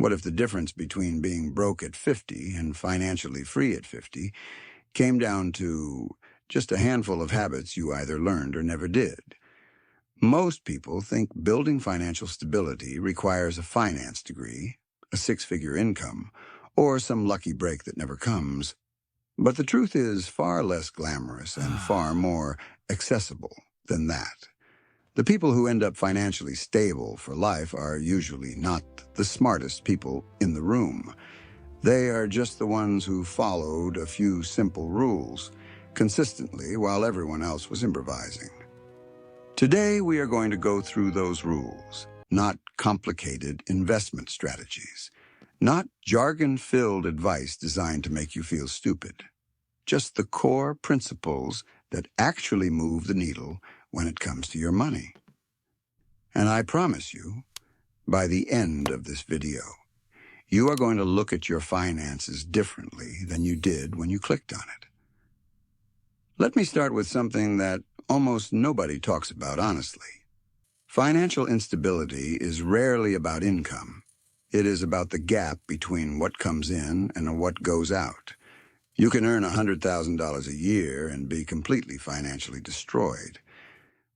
What if the difference between being broke at 50 and financially free at 50 came down to just a handful of habits you either learned or never did? Most people think building financial stability requires a finance degree, a six-figure income, or some lucky break that never comes. But the truth is far less glamorous and far more accessible than that. The people who end up financially stable for life are usually not the smartest people in the room. They are just the ones who followed a few simple rules consistently while everyone else was improvising. Today, we are going to go through those rules, not complicated investment strategies, not jargon-filled advice designed to make you feel stupid, just the core principles that actually move the needle when it comes to your money. And I promise you, by the end of this video, you are going to look at your finances differently than you did when you clicked on it. Let me start with something that almost nobody talks about honestly. Financial instability is rarely about income. It is about the gap between what comes in and what goes out. You can earn $100,000 a year and be completely financially destroyed.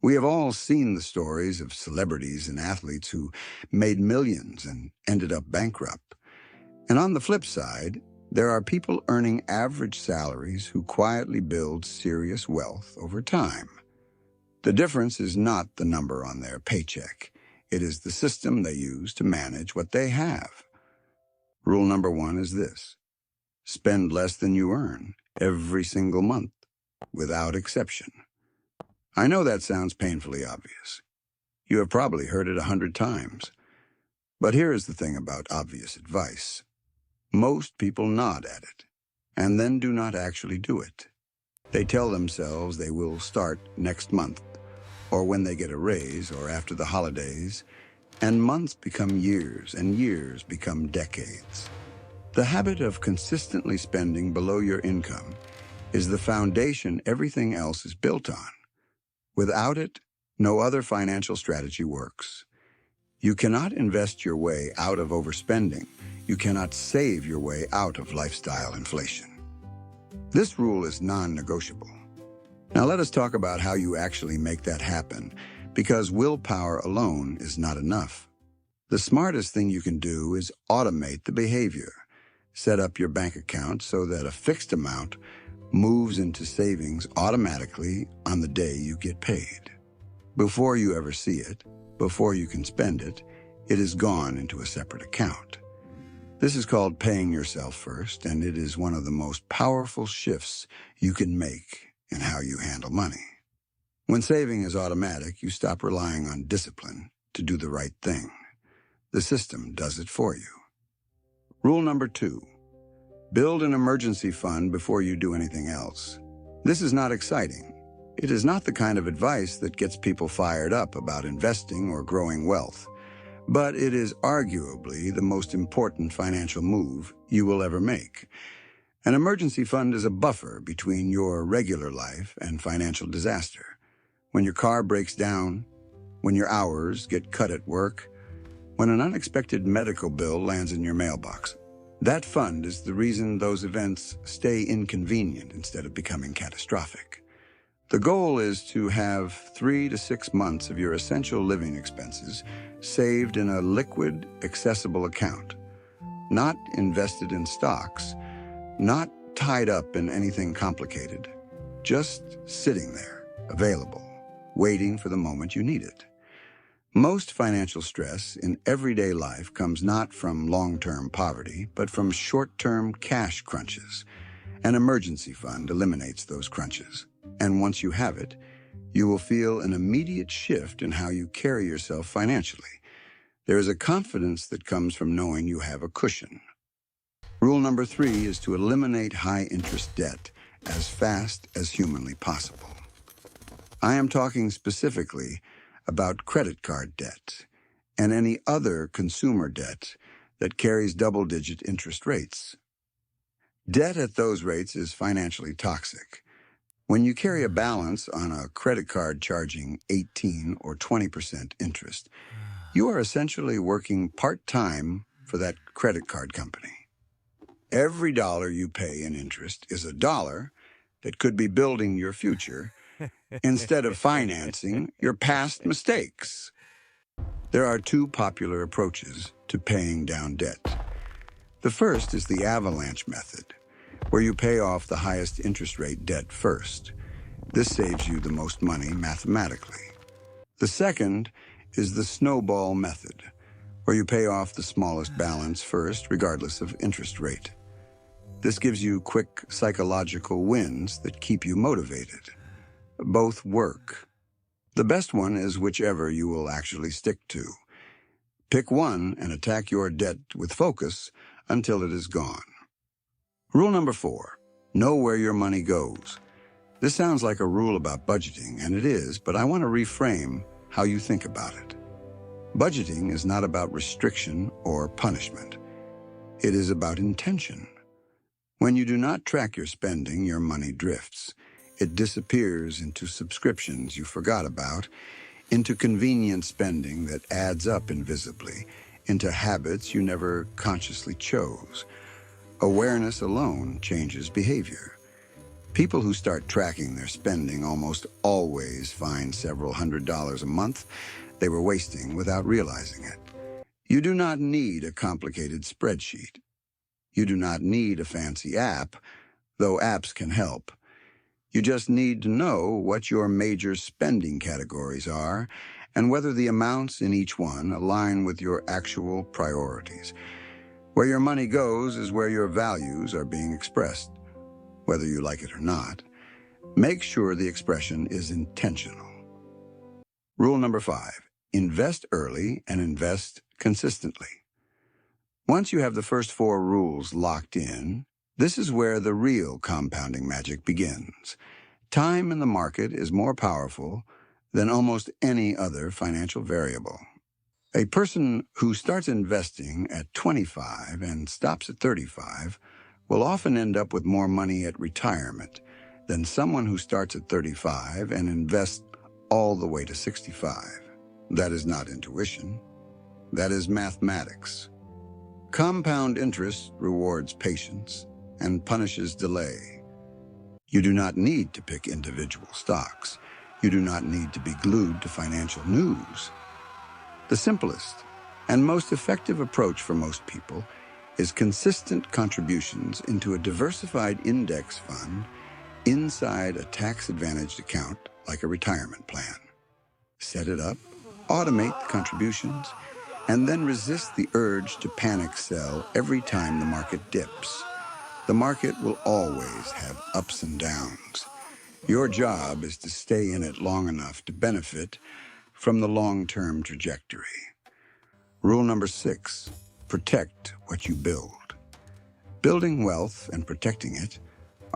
We have all seen the stories of celebrities and athletes who made millions and ended up bankrupt. And on the flip side, there are people earning average salaries who quietly build serious wealth over time. The difference is not the number on their paycheck. It is the system they use to manage what they have. Rule number 1 is this: spend less than you earn every single month, without exception. I know that sounds painfully obvious. You have probably heard it 100 times. But here is the thing about obvious advice. Most people nod at it, and then do not actually do it. They tell themselves they will start next month, or when they get a raise, or after the holidays, and months become years, and years become decades. The habit of consistently spending below your income is the foundation everything else is built on. Without it, no other financial strategy works. You cannot invest your way out of overspending. You cannot save your way out of lifestyle inflation. This rule is non-negotiable. Now let us talk about how you actually make that happen, because willpower alone is not enough. The smartest thing you can do is automate the behavior. Set up your bank account so that a fixed amount moves into savings automatically on the day you get paid. Before you ever see it, before you can spend it, it is gone into a separate account. This is called paying yourself first, and it is one of the most powerful shifts you can make in how you handle money. When saving is automatic, you stop relying on discipline to do the right thing. The system does it for you. Rule number 2. Build an emergency fund before you do anything else. This is not exciting. It is not the kind of advice that gets people fired up about investing or growing wealth. But it is arguably the most important financial move you will ever make. An emergency fund is a buffer between your regular life and financial disaster. When your car breaks down, when your hours get cut at work, when an unexpected medical bill lands in your mailbox, that fund is the reason those events stay inconvenient instead of becoming catastrophic. The goal is to have 3 to 6 months of your essential living expenses saved in a liquid, accessible account, not invested in stocks, not tied up in anything complicated, just sitting there, available, waiting for the moment you need it. Most financial stress in everyday life comes not from long-term poverty, but from short-term cash crunches. An emergency fund eliminates those crunches, and once you have it, you will feel an immediate shift in how you carry yourself financially. There is a confidence that comes from knowing you have a cushion. Rule number 3 is to eliminate high-interest debt as fast as humanly possible. I am talking specifically about credit card debt and any other consumer debt that carries double-digit interest rates. Debt at those rates is financially toxic. When you carry a balance on a credit card charging 18 or 20% interest, you are essentially working part-time for for that credit card company. Every dollar you pay in interest is a dollar that could be building your future instead of financing your past mistakes. There are two popular approaches to paying down debt. The first is the avalanche method, where you pay off the highest interest rate debt first. This saves you the most money mathematically. The second is the snowball method, where you pay off the smallest balance first, regardless of interest rate. This gives you quick psychological wins that keep you motivated. Both work. The best one is whichever you will actually stick to. Pick one and attack your debt with focus until it is gone. Rule number 4, know where your money goes. This sounds like a rule about budgeting, and it is, but I want to reframe how you think about it. Budgeting is not about restriction or punishment. It is about intention. When you do not track your spending, your money drifts. It disappears into subscriptions you forgot about, into convenient spending that adds up invisibly, into habits you never consciously chose. Awareness alone changes behavior. People who start tracking their spending almost always find several $100s a month they were wasting without realizing it. You do not need a complicated spreadsheet. You do not need a fancy app, though apps can help. You just need to know what your major spending categories are and whether the amounts in each one align with your actual priorities. Where your money goes is where your values are being expressed, whether you like it or not. Make sure the expression is intentional. Rule number 5, invest early and invest consistently. Once you have the first 4 rules locked in, this is where the real compounding magic begins. Time in the market is more powerful than almost any other financial variable. A person who starts investing at 25 and stops at 35 will often end up with more money at retirement than someone who starts at 35 and invests all the way to 65. That is not intuition. That is mathematics. Compound interest rewards patience and punishes delay. You do not need to pick individual stocks. You do not need to be glued to financial news. The simplest and most effective approach for most people is consistent contributions into a diversified index fund inside a tax-advantaged account like a retirement plan. Set it up, automate the contributions, and then resist the urge to panic sell every time the market dips. The market will always have ups and downs. Your job is to stay in it long enough to benefit from the long-term trajectory. Rule number 6, protect what you build. Building wealth and protecting it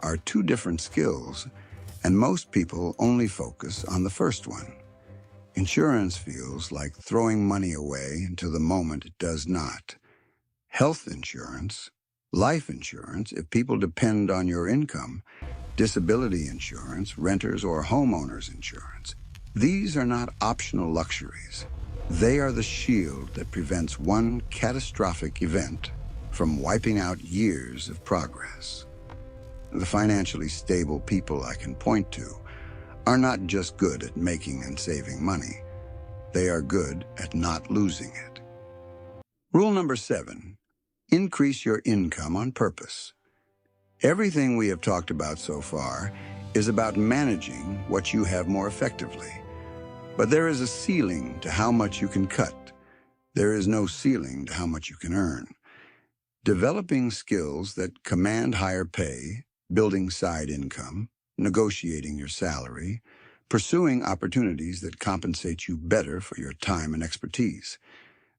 are two different skills, and most people only focus on the first one. Insurance feels like throwing money away until the moment it does not. Health insurance, life insurance, if people depend on your income, disability insurance, renters or homeowners insurance. These are not optional luxuries. They are the shield that prevents one catastrophic event from wiping out years of progress. The financially stable people I can point to are not just good at making and saving money. They are good at not losing it. Rule number 7, increase your income on purpose. Everything we have talked about so far is about managing what you have more effectively. But there is a ceiling to how much you can cut. There is no ceiling to how much you can earn. Developing skills that command higher pay, building side income, negotiating your salary, pursuing opportunities that compensate you better for your time and expertise.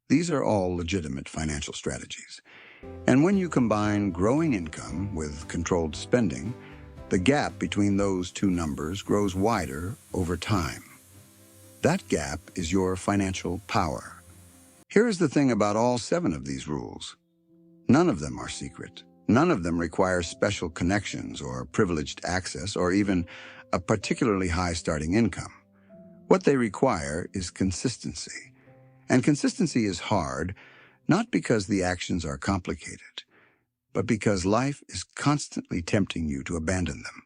These are all legitimate financial strategies. And when you combine growing income with controlled spending, the gap between those two numbers grows wider over time. That gap is your financial power. Here is the thing about all 7 of these rules. None of them are secret. None of them require special connections or privileged access or even a particularly high starting income. What they require is consistency. And consistency is hard, Not because the actions are complicated, but because life is constantly tempting you to abandon them.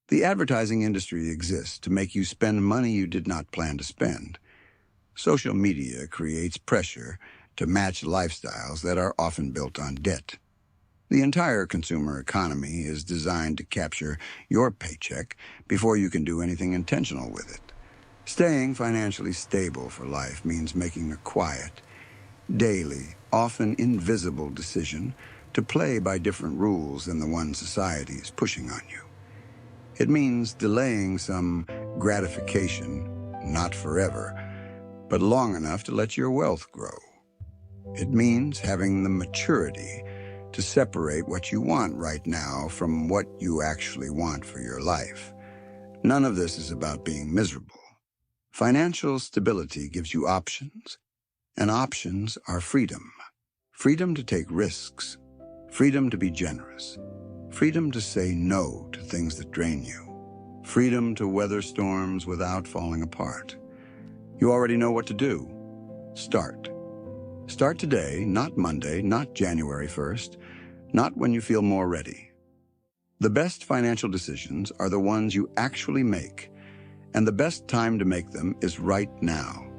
The advertising industry exists to make you spend money you did not plan to spend. Social media creates pressure to match lifestyles that are often built on debt. The entire consumer economy is designed to capture your paycheck before you can do anything intentional with it. Staying financially stable for life means making a quiet, daily, often invisible decision to play by different rules than the one society is pushing on you. It means delaying some gratification, not forever, but long enough to let your wealth grow. It means having the maturity to separate what you want right now from what you actually want for your life. None of this is about being miserable. Financial stability gives you options, and options are freedom. Freedom to take risks, freedom to be generous, freedom to say no to things that drain you, freedom to weather storms without falling apart. You already know what to do. Start. Start today, not Monday, not January 1st, not when you feel more ready. The best financial decisions are the ones you actually make, and the best time to make them is right now.